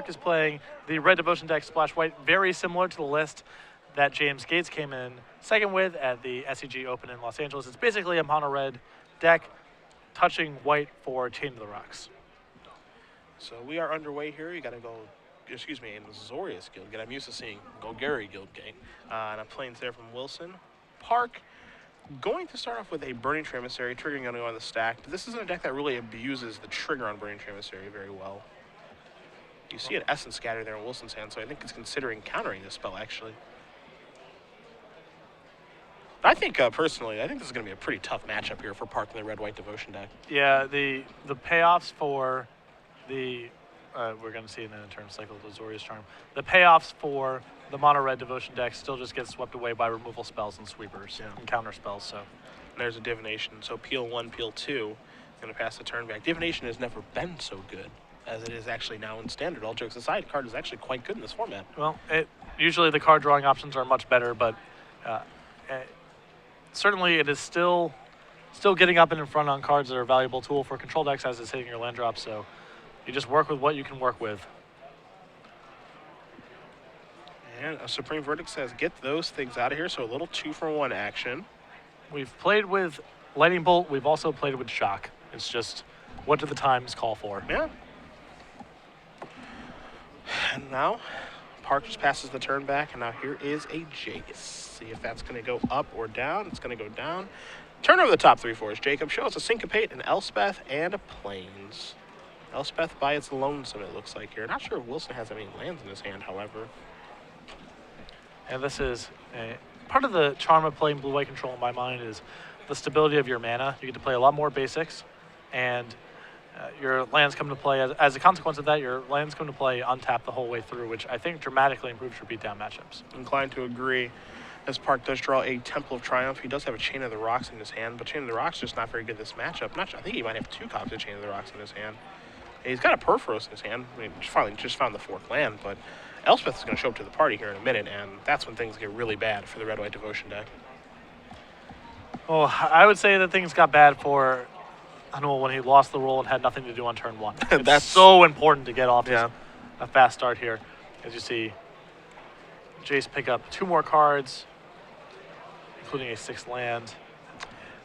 Park is playing the Red Devotion deck Splash White, very similar to the list that James Gates came in second with at the SCG Open in Los Angeles. It's basically a mono red deck touching white for Chain of the Rocks. So we are underway here. You got to go, excuse me, in the Zorius Guild Gate. I'm used to seeing Golgari Guild Gate. And I'm playing there from Wilson. Park going to start off with a Burning Tree Emissary, triggering going to go on the stack. But this isn't a deck that really abuses the trigger on Burning Tree Emissary very well. You see an Essence Scatter there in Wilson's hand, so I think it's considering countering this spell, actually. I think, personally, I think this is going to be a pretty tough matchup here for Park in the Red-White Devotion deck. Yeah, the payoffs for the, we're going to see in the turn cycle the Zorius Charm. The payoffs for the mono-red Devotion deck still just get swept away by removal spells and sweepers and counter spells. So there's a Divination. So Peel 1, Peel 2 is going to pass the turn back. Divination has never been so good as it is actually now in Standard. All jokes aside, the card is actually quite good in this format. Well, usually the card drawing options are much better, but certainly it is still getting up and in front on cards that are a valuable tool for control decks as it's hitting your land drop. So you just work with what you can work with. And a Supreme Verdict says, get those things out of here. So a little 2-for-1 action. We've played with Lightning Bolt. We've also played with Shock. It's just, what do the times call for? Yeah. And now, Park just passes the turn back, and now here is a Jace. See if that's going to go up or down. It's going to go down. Turn over the top 3 for us. Jacob shows a Syncopate, an Elspeth, and a Plains. Elspeth by its lonesome, it looks like here. Not sure if Wilson has any lands in his hand, however. And this is part of the charm of playing blue-white control in my mind is the stability of your mana. You get to play a lot more basics, and your lands come to play, as a consequence of that, your lands come to play untapped the whole way through, which I think dramatically improves your beatdown matchups. Inclined to agree. As Park does draw a Temple of Triumph, he does have a Chain of the Rocks in his hand, but Chain of the Rocks just not very good this matchup. I think he might have 2 copies of Chain of the Rocks in his hand. He's got a Perforos in his hand. I mean, just found the 4th land, but Elspeth is going to show up to the party here in a minute, and that's when things get really bad for the Red-White Devotion deck. Well, I would say that things got bad for Hanul when he lost the roll and had nothing to do on turn 1. That's so important to get off a fast start here. As you see, Jace pick up 2 more cards, including a 6th land.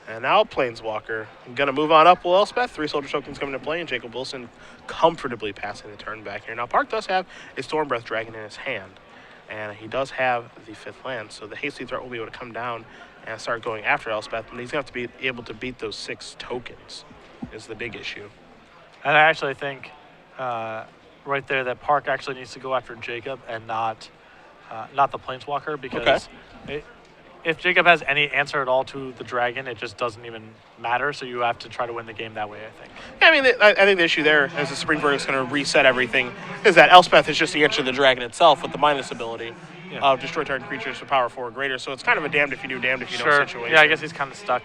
And now Planeswalker. I'm going to move on up. Well, Elspeth, 3 Soldier Tokens coming to play, and Jacob Wilson comfortably passing the turn back here. Now, Park does have a Stormbreath Dragon in his hand, and he does have the 5th land, so the Hasty Threat will be able to come down and start going after Elspeth, but he's going to have to be able to beat those 6 tokens is the big issue. And I actually think right there that Park actually needs to go after Jacob and not the Planeswalker, because if Jacob has any answer at all to the dragon, it just doesn't even matter. So you have to try to win the game that way, I think. Yeah, I mean, I think the issue there, as the Supreme Verdict is going to reset everything, is that Elspeth is just the answer to the dragon itself with the minus ability of destroy target creatures for power 4 or greater. So it's kind of a damned if you do, damned if you don't situation. Yeah, I guess he's kind of stuck.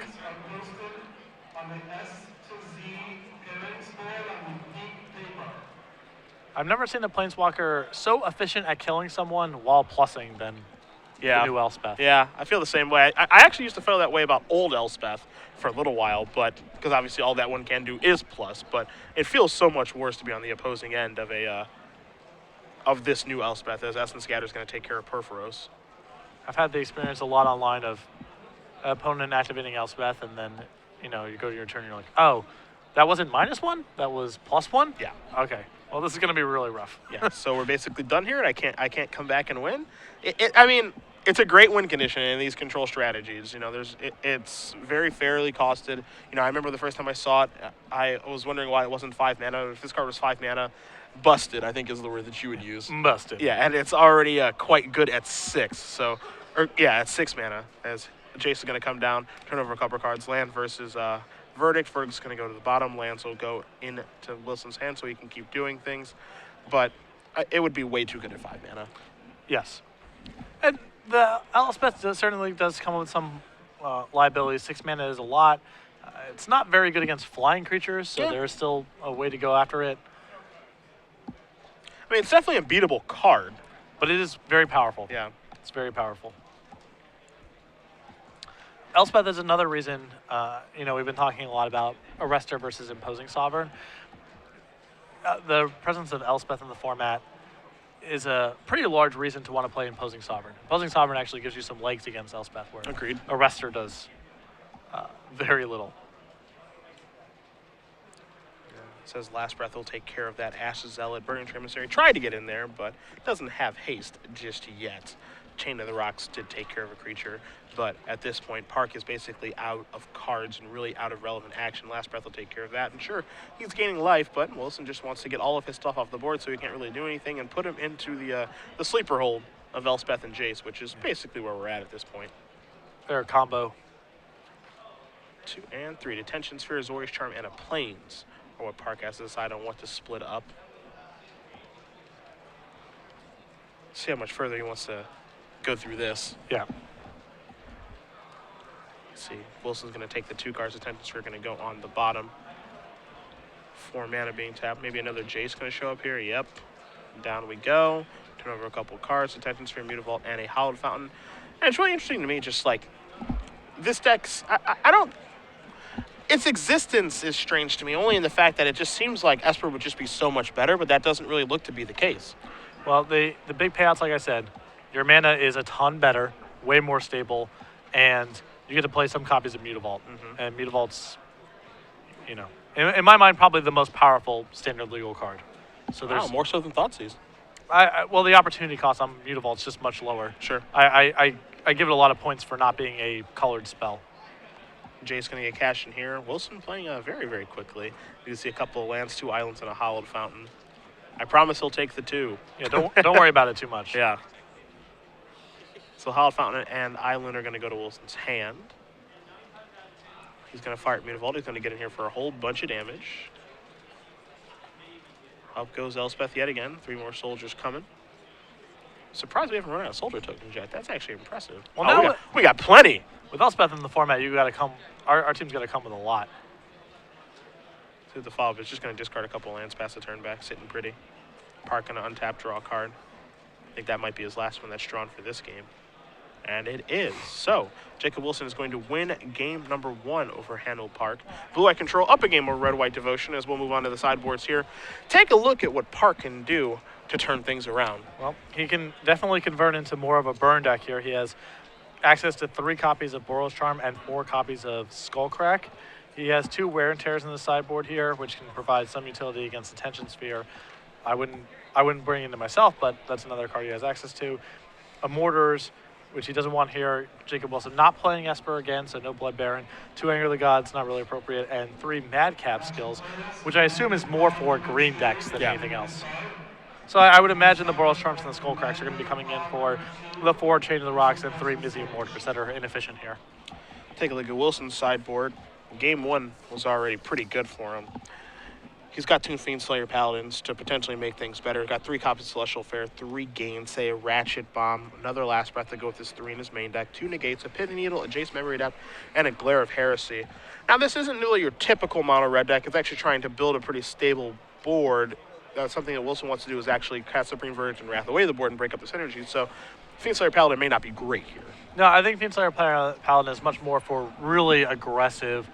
I've never seen a Planeswalker so efficient at killing someone while plussing than the new Elspeth. Yeah, I feel the same way. I actually used to feel that way about old Elspeth for a little while, but because obviously all that one can do is plus, but it feels so much worse to be on the opposing end of of this new Elspeth, as Essence Scatter is going to take care of Perforos. I've had the experience a lot online of an opponent activating Elspeth, and then you go to your turn and you're like, oh, that wasn't -1? That was +1? Yeah. Okay. Well, this is going to be really rough. Yeah, so we're basically done here, and I can't come back and win. I mean, it's a great win condition in these control strategies. It's very fairly costed. I remember the first time I saw it, I was wondering why it wasn't 5 mana. If this card was 5 mana, busted, I think is the word that you would use. Busted. Yeah, and it's already quite good at 6. So, at 6 mana, as Jace is going to come down, turn over a couple of cards, land versus Verdict. Verdict's going to go to the bottom. Lands will go into Wilson's hand so he can keep doing things. But it would be way too good at 5 mana. Yes. And the Elspeth certainly does come with some liabilities. 6 mana is a lot. It's not very good against flying creatures, so there's still a way to go after it. I mean, it's definitely a beatable card. But it is very powerful. Yeah. It's very powerful. Elspeth is another reason, we've been talking a lot about Arrestor versus Imposing Sovereign. The presence of Elspeth in the format is a pretty large reason to want to play Imposing Sovereign. Imposing Sovereign actually gives you some legs against Elspeth, where Agreed. Arrestor does very little. It says Last Breath will take care of that. Ashes Zealot, Burning Emissary tried to get in there, but doesn't have haste just yet. Chain of the Rocks did take care of a creature, but at this point, Park is basically out of cards and really out of relevant action. Last Breath will take care of that, and sure, he's gaining life, but Wilson just wants to get all of his stuff off the board so he can't really do anything and put him into the sleeper hold of Elspeth and Jace, which is basically where we're at this point. Fair combo. 2 and 3. Detention Sphere, Azorius Charm, and a Plains, or what Park has to decide on what to split up. See how much further he wants to go through this. Yeah. Let's see. Wilson's going to take the 2 cards. Detention Sphere going to go on the bottom. 4 mana being tapped. Maybe another Jace going to show up here. Yep. Down we go. Turn over a couple cards. Detention Sphere, Mutavault, and a Hallowed Fountain. And it's really interesting to me, just like, this deck's... I don't... Its existence is strange to me, only in the fact that it just seems like Esper would just be so much better, but that doesn't really look to be the case. Well, the big payouts, like I said, your mana is a ton better, way more stable, and you get to play some copies of Mutavault. And Mutavault's, you know, in my mind, probably the most powerful standard legal card. So wow, more so than Thoughtseize. Well, the opportunity cost on Mutavault is just much lower. Sure. I give it a lot of points for not being a colored spell. Jay's going to get cash in here. Wilson playing very, very quickly. You can see a couple of lands, 2 islands, and a Hallowed Fountain. I promise he'll take the 2. Yeah, don't worry about it too much. Yeah. So Hallowed Fountain and Island are going to go to Wilson's hand. He's going to fire at Mutavault. He's going to get in here for a whole bunch of damage. Up goes Elspeth yet again. 3 more soldiers coming. Surprised we haven't run out of soldier tokens yet. That's actually impressive. Well, now we got plenty. With Elspeth in the format, you got to come. Our team's got to come with a lot. So the follow-up is just going to discard a couple lands, pass the turn back, sitting pretty. Park going to untap, draw a card. I think that might be his last one that's drawn for this game. And it is. So, Jacob Wilson is going to win game number 1 over Hanul Park. Blue-White Control up a game over Red-White Devotion as we'll move on to the sideboards here. Take a look at what Park can do to turn things around. Well, he can definitely convert into more of a burn deck here. He has access to 3 copies of Boros Charm and 4 copies of Skullcrack. He has 2 Wear and Tears in the sideboard here, which can provide some utility against Detention Sphere. I wouldn't bring it into myself, but that's another card he has access to. A Mortars, which he doesn't want here. Jacob Wilson not playing Esper again, so no Blood Baron. 2 Anger of the Gods, not really appropriate, and 3 Madcap skills, which I assume is more for green decks than anything else. So I would imagine the Boros Charms and the Skullcracks are going to be coming in for the 4 Chain of the Rocks and 3 Mizzy Mortars that are inefficient here. Take a look at Wilson's sideboard. Game 1 was already pretty good for him. He's got 2 Fiendslayer Paladins to potentially make things better. He's got 3 copies of Celestial Fair, 3 Gains, say a Ratchet Bomb, another Last Breath to go with his 3 in his main deck, 2 Negates, a Pithing Needle, a Jace Memory Deck, and a Glare of Heresy. Now, this isn't really your typical mono red deck. It's actually trying to build a pretty stable board. Something that Wilson wants to do is actually cast Supreme Verdict and Wrath away the board and break up the synergy. So, Fiendslayer Paladin may not be great here. No, I think Fiendslayer Paladin is much more for really aggressive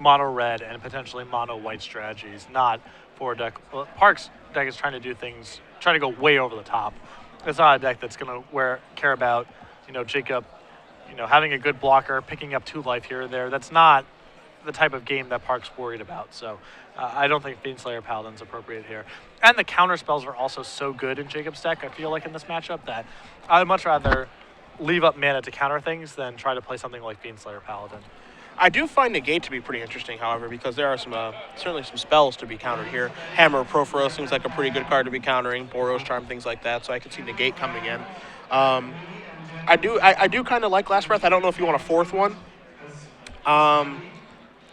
mono red and potentially mono white strategies, not for a deck. Well, Park's deck is trying to do things, trying to go way over the top. It's not a deck that's going to care about, Jacob, having a good blocker, picking up 2 life here or there. That's not the type of game that Park's worried about. So I don't think Fiendslayer Paladin's appropriate here. And the counter spells are also so good in Jacob's deck, I feel like, in this matchup, that I'd much rather leave up mana to counter things than try to play something like Fiendslayer Paladin. I do find Negate to be pretty interesting, however, because there are some certainly some spells to be countered here. Hammer of Proforos seems like a pretty good card to be countering. Boros Charm, things like that. So I could see Negate coming in. I do kind of like Last Breath. I don't know if you want a 4th one.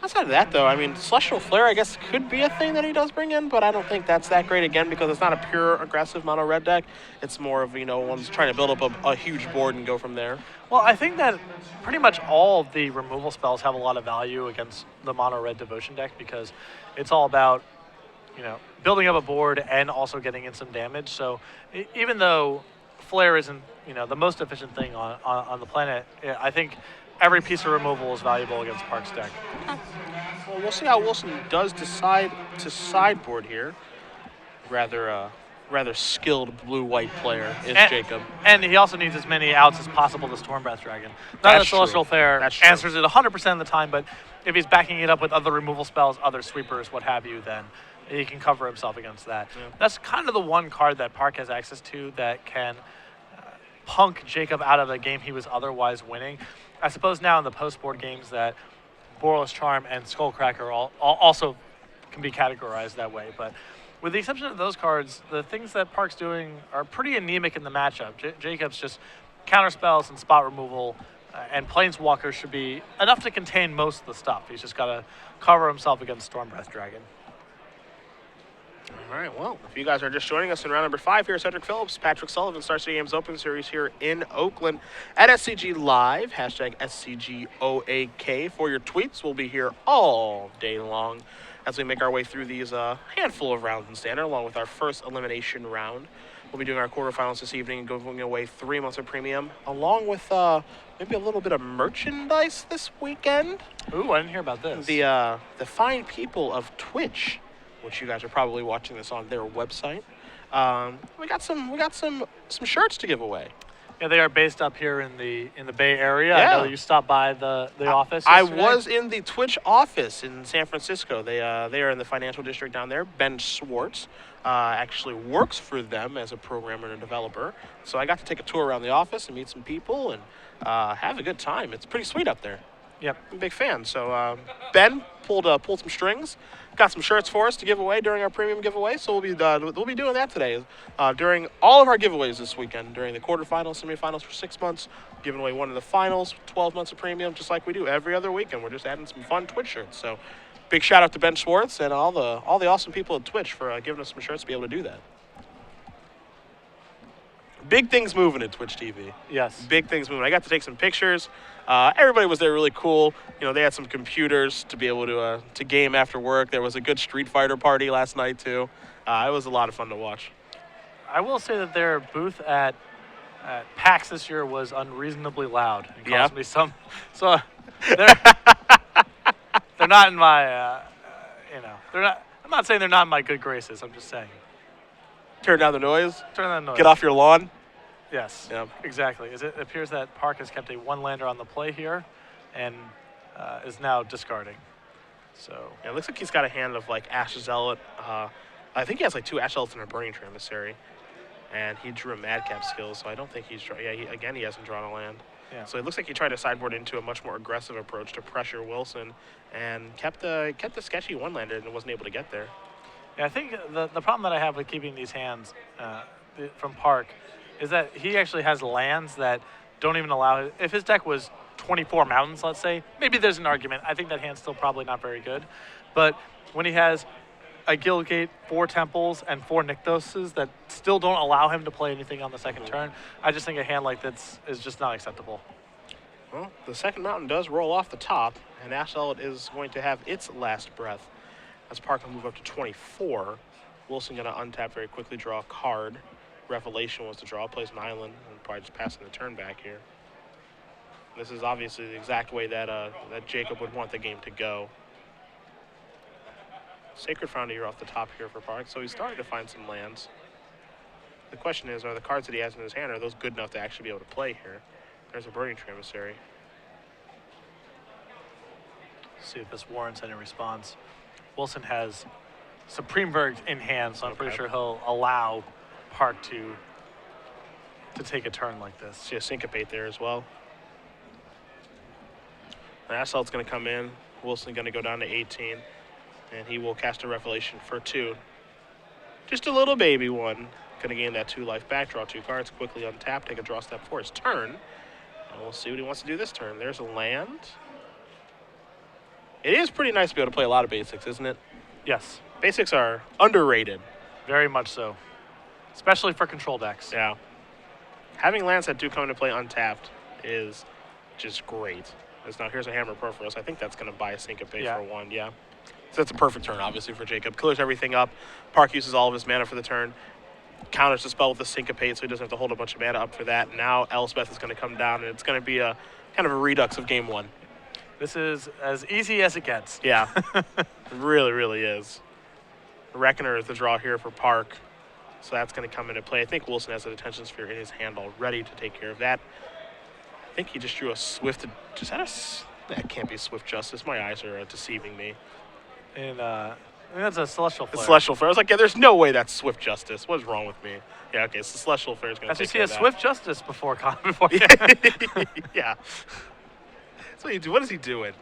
Outside of that, though, I mean, Celestial Flare, I guess, could be a thing that he does bring in, but I don't think that's that great, again, because it's not a pure aggressive mono red deck. It's more of, one's trying to build up a huge board and go from there. Well, I think that pretty much all of the removal spells have a lot of value against the mono red Devotion deck, because it's all about, building up a board and also getting in some damage. So even though Flare isn't, the most efficient thing on the planet, I think every piece of removal is valuable against Park's deck. Well, we'll see how Wilson does decide to sideboard here. Rather rather skilled blue-white player is Jacob. And he also needs as many outs as possible to Stormbreath Dragon. Not That's that Celestial true. Fair That's true. answers it 100% of the time, but if he's backing it up with other removal spells, other sweepers, what have you, then he can cover himself against that. Yeah. That's kind of the one card that Park has access to that can punk Jacob out of a game he was otherwise winning. I suppose now in the post-board games that Boros Charm and Skullcracker also can be categorized that way, but with the exception of those cards, the things that Park's doing are pretty anemic in the matchup. Jacob's just counterspells and spot removal, and Planeswalker should be enough to contain most of the stuff. He's just got to cover himself against Stormbreath Dragon. All right, well, if you guys are just joining us in round number 5 here, Cedric Phillips, Patrick Sullivan, Star City Games Open Series here in Oakland at SCG Live, hashtag SCGOAK for your tweets. We'll be here all day long as we make our way through these handful of rounds in Standard, along with our first elimination round. We'll be doing our quarterfinals this evening and giving away 3 months of premium, along with maybe a little bit of merchandise this weekend. Ooh, I didn't hear about this. The fine people of Twitch, which you guys are probably watching this on their website. We got some shirts to give away. Yeah, they are based up here in the Bay Area. Yeah. I know you stopped by the office I yesterday. was in the Twitch office in San Francisco. They are in the financial district down there. Ben Schwartz actually works for them as a programmer and a developer. So I got to take a tour around the office and meet some people and have a good time. It's pretty sweet up there. Yep. I'm a big fan. So Ben pulled some strings, got some shirts for us to give away during our premium giveaway. So we'll be doing that today during all of our giveaways this weekend, during the quarterfinals, semifinals for 6 months, giving away one of the finals, 12 months of premium, just like we do every other weekend. We're just adding some fun Twitch shirts. So big shout out to Ben Schwartz and all the awesome people at Twitch for giving us some shirts to be able to do that. Big things moving at Twitch TV. Yes. Big things moving. I got to take some pictures. Everybody was there really cool. You know, they had some computers to be able to game after work. There was a good Street Fighter party last night, too. It was a lot of fun to watch. I will say that their booth at PAX this year was unreasonably loud. It caused me some... So they're not in my... they're not... I'm not saying they're not in my good graces. I'm just saying. Turn down the noise. Turn down the noise. Get off your lawn. Yes, yep. Exactly. It appears that Park has kept a one-lander on the play here and is now discarding. So yeah, it looks like he's got a hand of like Ash Zealot. I think he has like 2 Ash Zealots and a Burning Tree Emissary. And he drew a Madcap skill, so I don't think he's drawn. Yeah, he hasn't drawn a land. Yeah. So it looks like he tried to sideboard into a much more aggressive approach to pressure Wilson and kept the sketchy one-lander and wasn't able to get there. Yeah, I think the problem that I have with keeping these hands from Park is that he actually has lands that don't even allow – if his deck was 24 mountains, let's say, maybe there's an argument. I think that hand's still probably not very good. But when he has a Guildgate, 4 temples, and 4 Nykthoses that still don't allow him to play anything on the second turn, I just think a hand like that is just not acceptable. Well, the second mountain does roll off the top, and Ash Zealot is going to have its last breath. As Park will move up to 24, Wilson going to untap very quickly, draw a card. Revelation was to draw, plays an island, and probably just passing the turn back here. This is obviously the exact way that that Jacob would want the game to go. Sacred Frontier off the top here for Park, so he's starting to find some lands. The question is, are the cards that he has in his hand, are those good enough to actually be able to play here? There's a Burning Tree Emissary. See if this warrants any response. Wilson has Supreme Verdict in hand, so I'm pretty sure he'll allow Park to take a turn like this. See a Syncopate there as well. The Ash Zealot's going to come in. Wilson going to go down to 18, and he will cast a Revelation for 2. Just a little baby one. Going to gain that 2 life back, draw 2 cards, quickly untap, take a draw step for his turn. And we'll see what he wants to do this turn. There's a land. It is pretty nice to be able to play a lot of basics, isn't it? Yes. Basics are underrated. Very much so. Especially for control decks. Yeah. Having lands that do come into play untapped is just great. Now here's a Hammer Perforos. I think that's going to buy a Syncopate for 1, yeah. So that's a perfect turn, obviously, for Jacob. Clears everything up. Park uses all of his mana for the turn. Counters the spell with a Syncopate, so he doesn't have to hold a bunch of mana up for that. Now Elspeth is going to come down, and it's going to be a kind of a redux of game 1. This is as easy as it gets. Yeah. It really, really is. Reckoner is the draw here for Park. So that's going to come into play. I think Wilson has a detention sphere in his hand already to take care of that. I think he just drew a swift. That can't be swift justice. My eyes are deceiving me. And I think that's a celestial flare. The celestial flare. I was like, yeah, there's no way that's swift justice. What is wrong with me? Yeah, okay, so celestial flare is going to take care of that. As you see a swift justice before. Yeah. That's what you do. What is he doing?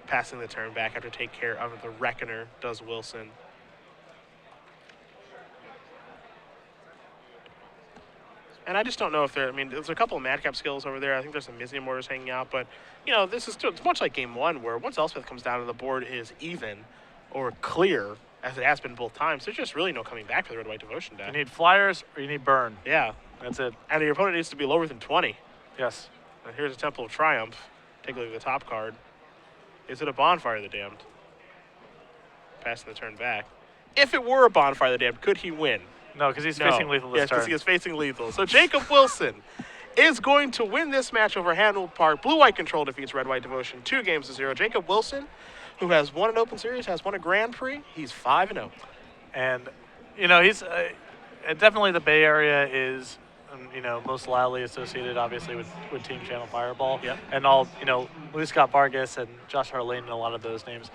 Passing the turn back after take care of the Reckoner, does Wilson. And I just don't know if there's a couple of madcap skills over there. I think there's some Mizium Mortars hanging out. But, this is it's much like Game 1 where once Elspeth comes down and the board is even or clear, as it has been both times, there's just really no coming back for the Red-White Devotion deck. You need flyers or you need burn. Yeah. That's it. And your opponent needs to be lower than 20. Yes. And here's a Temple of Triumph. Take a look at the top card. Is it a Bonfire of the Damned? Passing the turn back. If it were a Bonfire of the Damned, could he win? No, because he's facing lethal this turn. Yes, because he is facing lethal. So Jacob Wilson is going to win this match over Hanul Park. Blue-White Control defeats Red-White Devotion 2-0. Jacob Wilson, who has won an Open Series, has won a Grand Prix. He's 5-0. And, he's definitely the Bay Area is, most loudly associated, obviously, with Team Channel Fireball. Yep. And all, Luis Scott Vargas and Josh Harlane and a lot of those names.